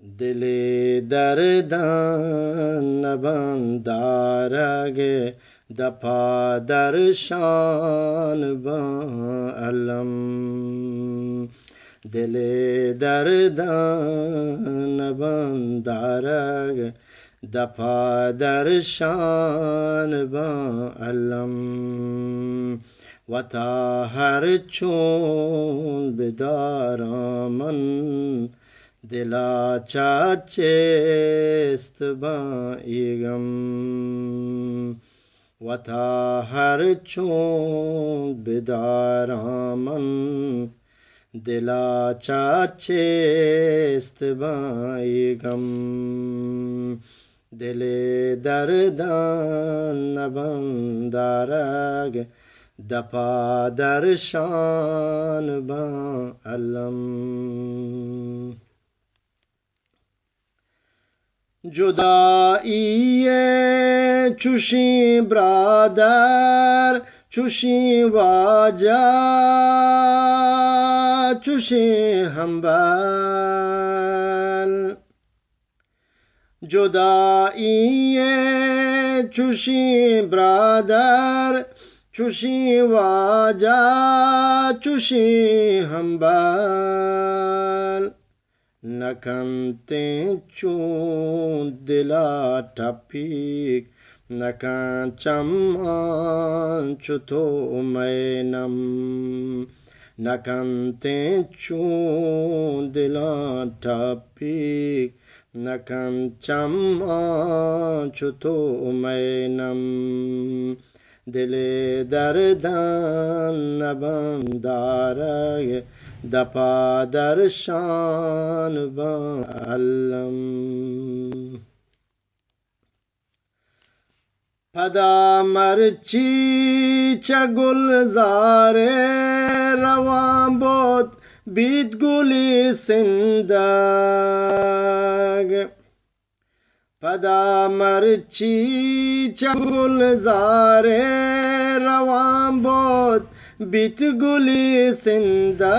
दिले दर्दान नबंदारगे दफा दर्शान अलम दिले दर्दान नबंदारगे दफा दर्शान अलम वता हर चून बिदारामन दिला चाचेस्त बाईगम वता हर चून बिदारामन दिला चाचेस्त बाईगम दिले दर्दान नबंदारग दफा दर्शान अलम जुदाईए चुशी ब्रादर चुशी वाजा Chuschi humble जुदाईए Chuschi brother Chuschi वाजा चुशी हम्बल नकंते चूं दिला टपीक नकां चम्मान चुतो मैनम नकंते चूं दिला टपीक नकां चम्मान चुतो मैनम दिले दर्दान नबंदारग दफा दर्शान अलम फदा मरची चगुलजारे रवां बोत बीत गुली सिंदग फदा मरची चगुलजारे रवां बोत बीत गुली सिंदा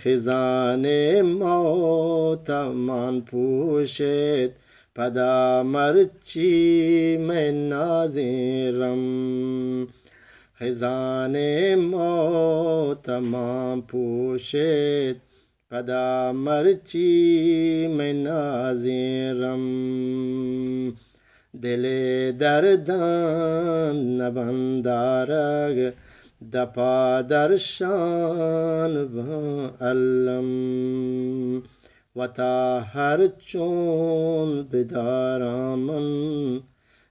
खिजाने मौत मान पूशेत पदा मरची मैं नाज़िरम खिजाने मौत मान पूशेत पदा मरची मैं नाज़िरम दिले दर्दान नबंदारग दफा दर्शान अलम वता हर चून बिदारामन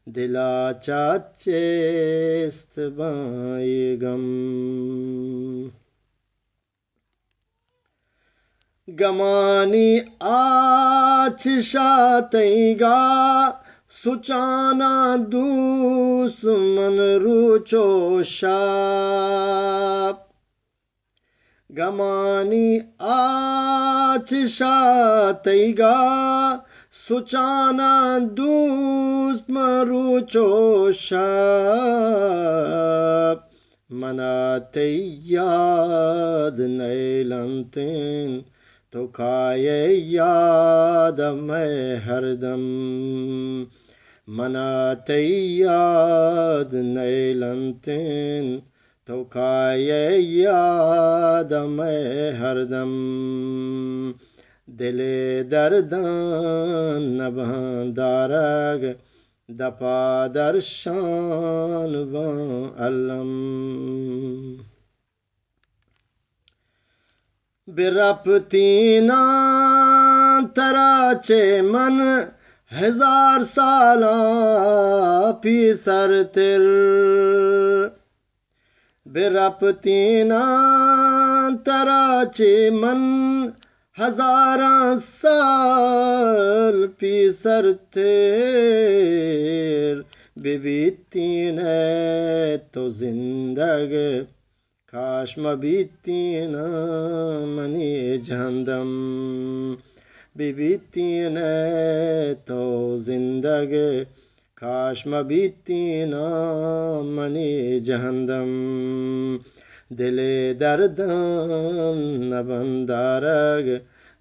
दिला चाचेस्त बाईगम गमानी आच शातैगा सुचाना दुश्मन रुचो शाप गमानी आच शातैगा सुचाना दुश्मन रुचो शाप मनाते याद नैलंतें तो खाए याद मैं हरदम मनाते याद नैलंतें तो खाए याद मैं हरदम दिले दर्दान नबंदारग दफा दर्शान अलम बिरपतीना तराचे मन हजार साला पीसर तिर बिरपतीना तराचे मन हजारा साल पीसर तिर बिबीतीन तो जिंदग काश मबीतीना मनी जहंदम बिबीतीन तो जिंदग काश मबीतीना मनी जहंदम दिले दर्दान नबंदारग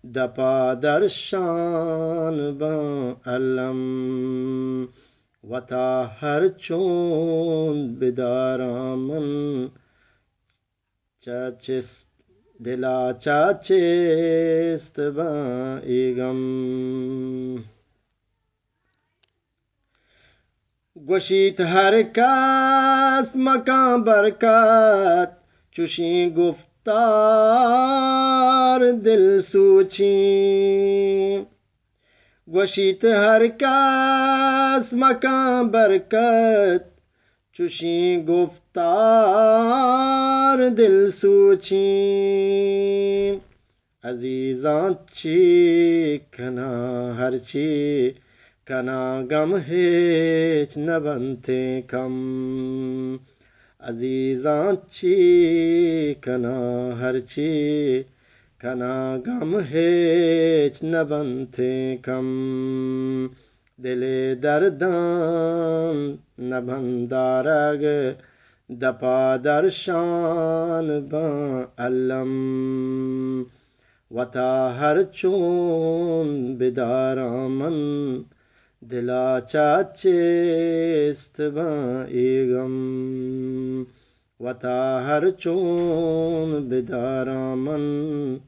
دپا در شان با علم و تا هر چون بدارامن چاچست دلا چاچست با ایگم گوشیت هر کس مکان برکت چوشی گفتار دل سوچی گوشیت هر کس مکان برکت چوشی گفتار دل سوچی عزیزان چی کنا هر چی کنا غم هیچ نبنتے کم عزیزان چی کنا ہر چی کنا غم هیچ نبنتے کم دل دردان نبندارگ دپا در شان با علم و تا هر چون بدارامن دلا چاچست با ایگم و تا هر چون بدارامن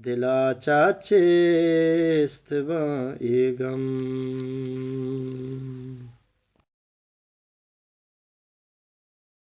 دلا چاچست با ایگم